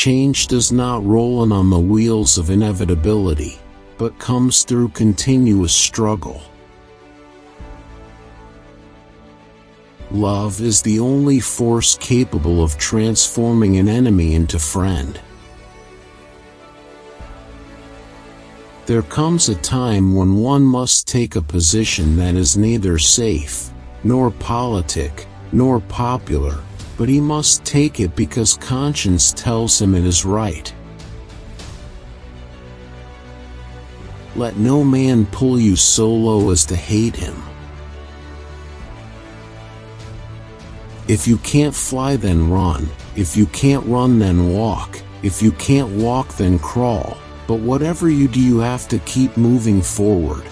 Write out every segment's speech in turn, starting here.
Change does not roll in on the wheels of inevitability, but comes through continuous struggle. Love is the only force capable of transforming an enemy into friend. There comes a time when one must take a position that is neither safe, nor politic, nor popular, but he must take it because conscience tells him it is right. Let no man pull you so low as to hate him. If you can't fly, then run. If you can't run, then walk. If you can't walk, then crawl. But whatever you do, you have to keep moving forward.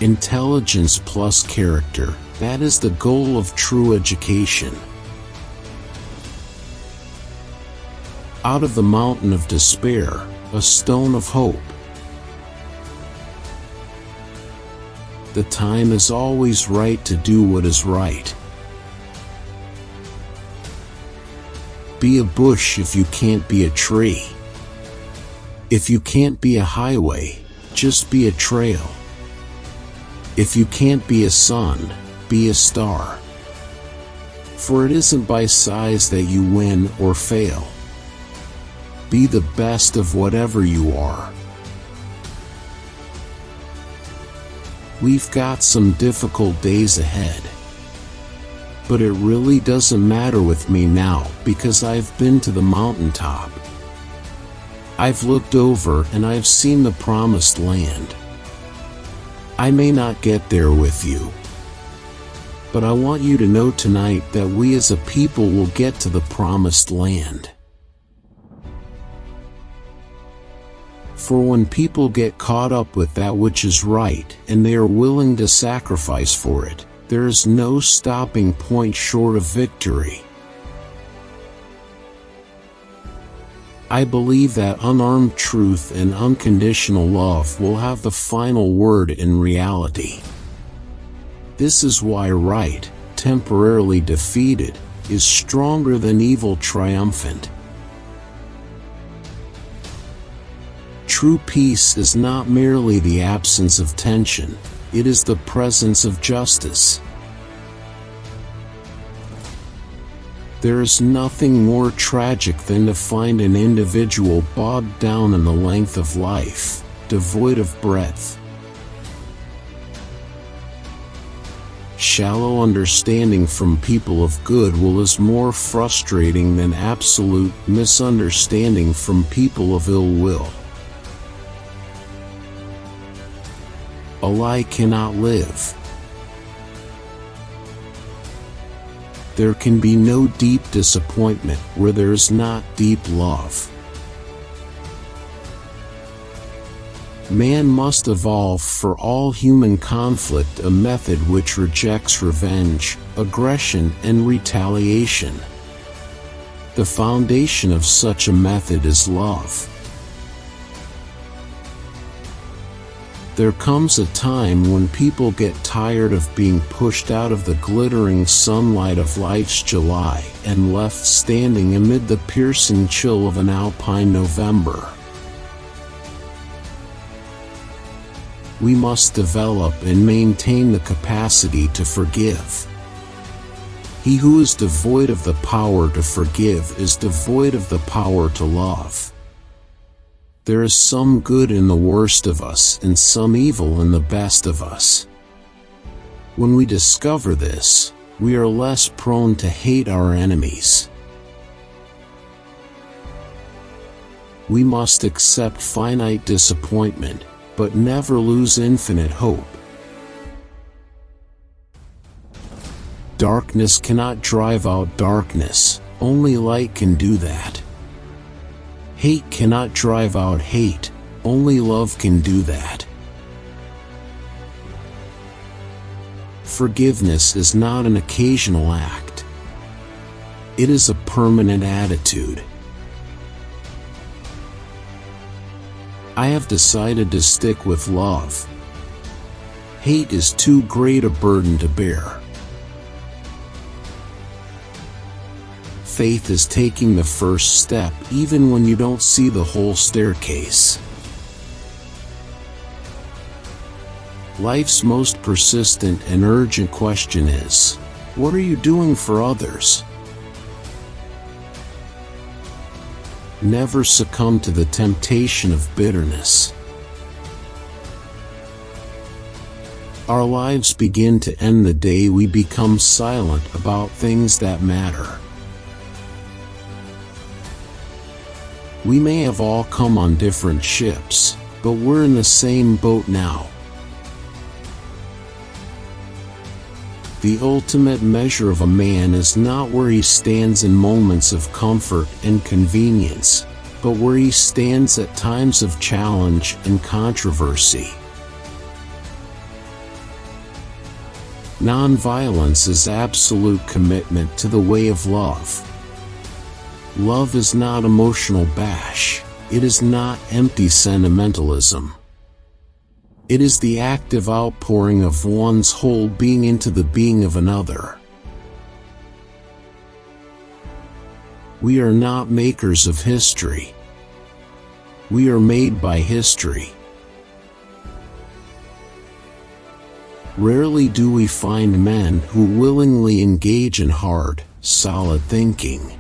Intelligence plus character, that is the goal of true education. Out of the mountain of despair, a stone of hope. The time is always right to do what is right. Be a bush if you can't be a tree. If you can't be a highway, just be a trail. If you can't be a sun, be a star. For it isn't by size that you win or fail. Be the best of whatever you are. We've got some difficult days ahead. But it really doesn't matter with me now because I've been to the mountaintop. I've looked over and I've seen the promised land. I may not get there with you, but I want you to know tonight that we as a people will get to the promised land. For when people get caught up with that which is right and they are willing to sacrifice for it, there is no stopping point short of victory. I believe that unarmed truth and unconditional love will have the final word in reality. This is why right, temporarily defeated, is stronger than evil triumphant. True peace is not merely the absence of tension, it is the presence of justice. There is nothing more tragic than to find an individual bogged down in the length of life, devoid of breadth. Shallow understanding from people of goodwill is more frustrating than absolute misunderstanding from people of ill will. A lie cannot live. There can be no deep disappointment where there is not deep love. Man must evolve for all human conflict a method which rejects revenge, aggression, and retaliation. The foundation of such a method is love. There comes a time when people get tired of being pushed out of the glittering sunlight of life's July and left standing amid the piercing chill of an alpine November. We must develop and maintain the capacity to forgive. He who is devoid of the power to forgive is devoid of the power to love. There is some good in the worst of us and some evil in the best of us. When we discover this, we are less prone to hate our enemies. We must accept finite disappointment, but never lose infinite hope. Darkness cannot drive out darkness, only light can do that. Hate cannot drive out hate, only love can do that. Forgiveness is not an occasional act. It is a permanent attitude. I have decided to stick with love. Hate is too great a burden to bear. Faith is taking the first step even when you don't see the whole staircase. Life's most persistent and urgent question is, what are you doing for others? Never succumb to the temptation of bitterness. Our lives begin to end the day we become silent about things that matter. We may have all come on different ships, but we're in the same boat now. The ultimate measure of a man is not where he stands in moments of comfort and convenience, but where he stands at times of challenge and controversy. Nonviolence is absolute commitment to the way of love. Love is not emotional bash. It is not empty sentimentalism. It is the active outpouring of one's whole being into the being of another. We are not makers of history. We are made by history. Rarely do we find men who willingly engage in hard, solid thinking.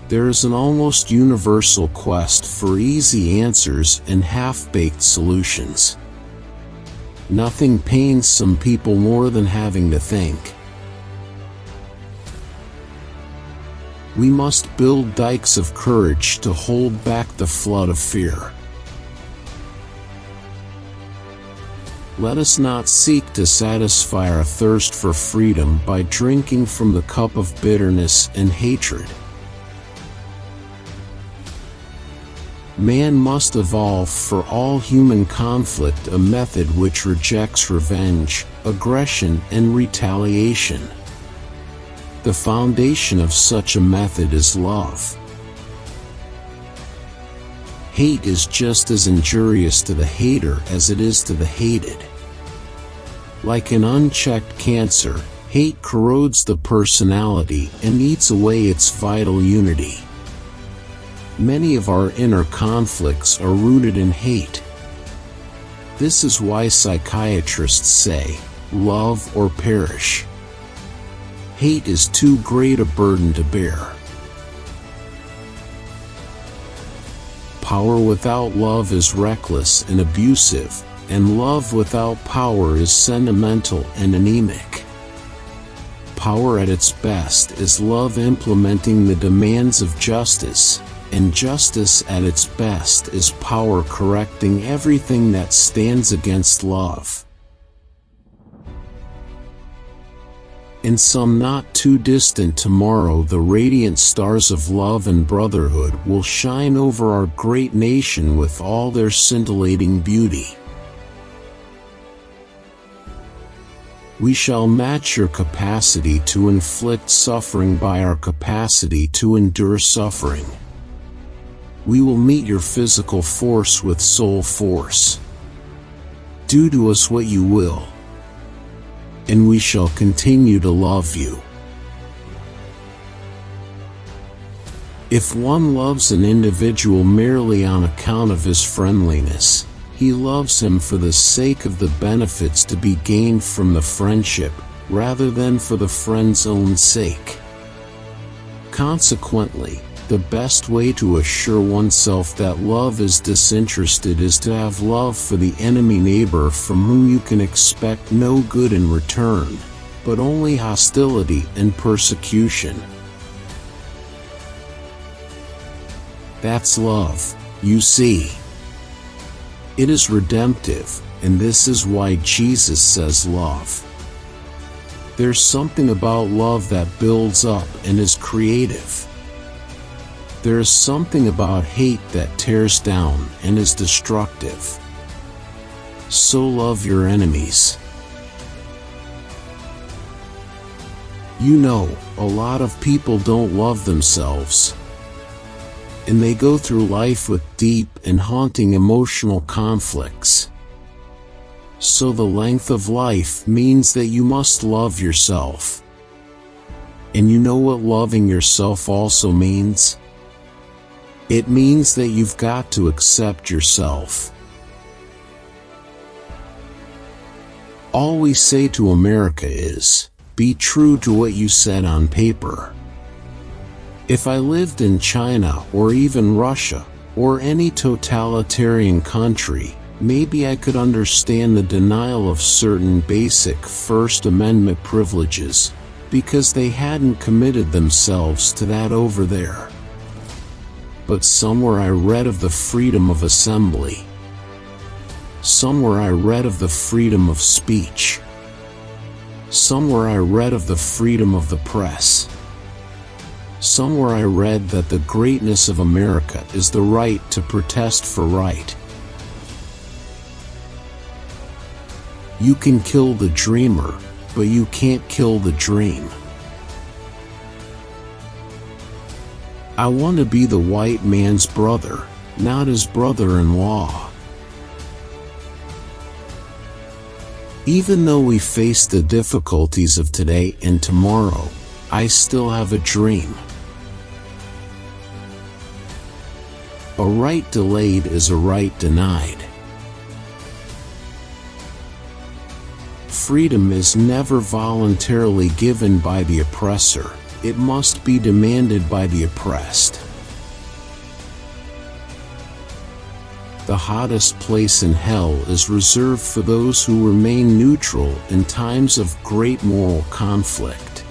There is an almost universal quest for easy answers and half-baked solutions. Nothing pains some people more than having to think. We must build dikes of courage to hold back the flood of fear. Let us not seek to satisfy our thirst for freedom by drinking from the cup of bitterness and hatred. Man must evolve for all human conflict a method which rejects revenge, aggression, and retaliation. The foundation of such a method is love. Hate is just as injurious to the hater as it is to the hated. Like an unchecked cancer, hate corrodes the personality and eats away its vital unity. Many of our inner conflicts are rooted in hate. This is why psychiatrists say, love or perish. Hate is too great a burden to bear. Power without love is reckless and abusive, and love without power is sentimental and anemic. Power at its best is love implementing the demands of justice, and justice at its best is power correcting everything that stands against love. In some not too distant tomorrow, the radiant stars of love and brotherhood will shine over our great nation with all their scintillating beauty. We shall match your capacity to inflict suffering by our capacity to endure suffering. We will meet your physical force with soul force. Do to us what you will, and we shall continue to love you. If one loves an individual merely on account of his friendliness, he loves him for the sake of the benefits to be gained from the friendship, rather than for the friend's own sake. Consequently, the best way to assure oneself that love is disinterested is to have love for the enemy neighbor from whom you can expect no good in return, but only hostility and persecution. That's love, you see. It is redemptive, and this is why Jesus says love. There's something about love that builds up and is creative. There is something about hate that tears down and is destructive. So love your enemies. You know, a lot of people don't love themselves, and they go through life with deep and haunting emotional conflicts. So the length of life means that you must love yourself. And you know what loving yourself also means? It means that you've got to accept yourself. All we say to America is, be true to what you said on paper. If I lived in China or even Russia or any totalitarian country, maybe I could understand the denial of certain basic First Amendment privileges, because they hadn't committed themselves to that over there. But somewhere I read of the freedom of assembly. Somewhere I read of the freedom of speech. Somewhere I read of the freedom of the press. Somewhere I read that the greatness of America is the right to protest for right. You can kill the dreamer, but you can't kill the dream. I want to be the white man's brother, not his brother-in-law. Even though we face the difficulties of today and tomorrow, I still have a dream. A right delayed is a right denied. Freedom is never voluntarily given by the oppressor, it must be demanded by the oppressed. The hottest place in hell is reserved for those who remain neutral in times of great moral conflict.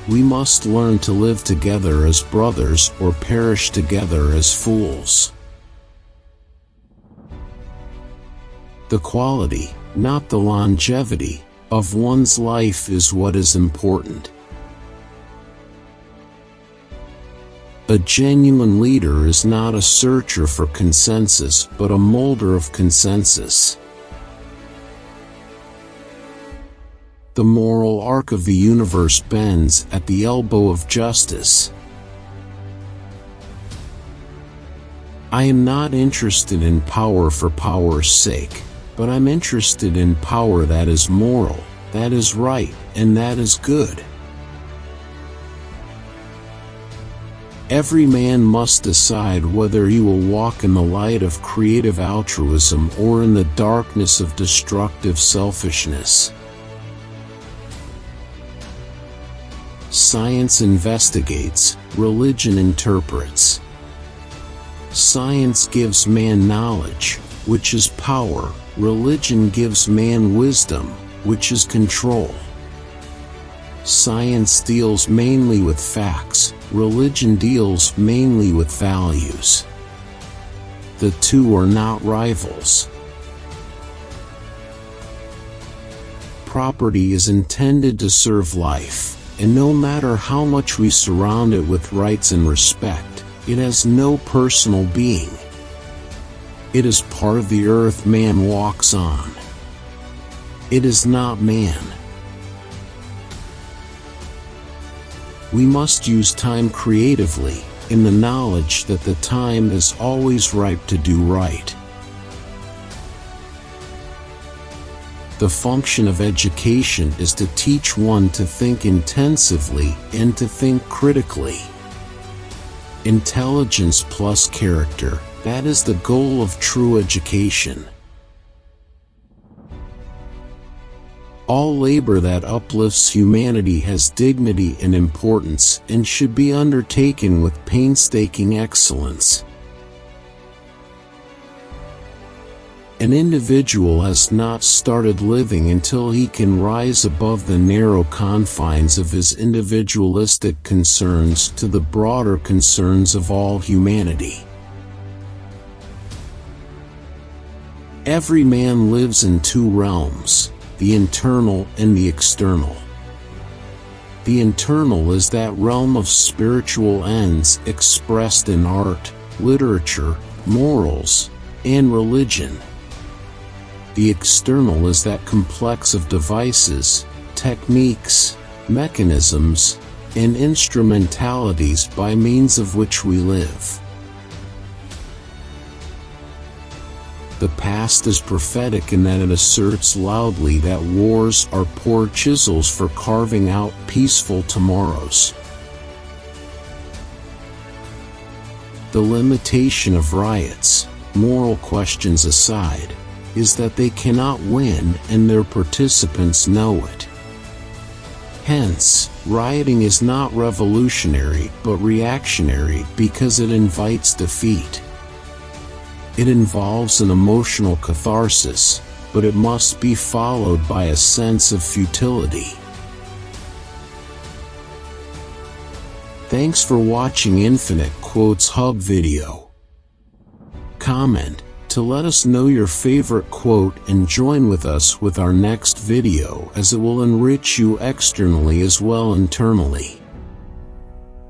We must learn to live together as brothers or perish together as fools. The quality, not the longevity, of one's life is what is important. A genuine leader is not a searcher for consensus, but a molder of consensus. The moral arc of the universe bends at the elbow of justice. I am not interested in power for power's sake, but I'm interested in power that is moral, that is right, and that is good. Every man must decide whether he will walk in the light of creative altruism or in the darkness of destructive selfishness. Science investigates, religion interprets. Science gives man knowledge, which is power. Religion gives man wisdom, which is control. Science deals mainly with facts, religion deals mainly with values. The two are not rivals. Property is intended to serve life, and no matter how much we surround it with rights and respect, it has no personal being. It is part of the earth man walks on. It is not man. We must use time creatively, in the knowledge that the time is always ripe to do right. The function of education is to teach one to think intensively and to think critically. Intelligence plus character, that is the goal of true education. All labor that uplifts humanity has dignity and importance and should be undertaken with painstaking excellence. An individual has not started living until he can rise above the narrow confines of his individualistic concerns to the broader concerns of all humanity. Every man lives in two realms, the internal and the external. The internal is that realm of spiritual ends expressed in art, literature, morals, and religion. The external is that complex of devices, techniques, mechanisms, and instrumentalities by means of which we live. The past is prophetic in that it asserts loudly that wars are poor chisels for carving out peaceful tomorrows. The limitation of riots, moral questions aside, is that they cannot win and their participants know it. Hence, rioting is not revolutionary but reactionary because it invites defeat. It involves an emotional catharsis, but it must be followed by a sense of futility. Thanks for watching Infinite Quotes Hub video. Comment to let us know your favorite quote and join with us with our next video, as it will enrich you externally as well internally.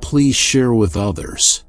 Please share with others.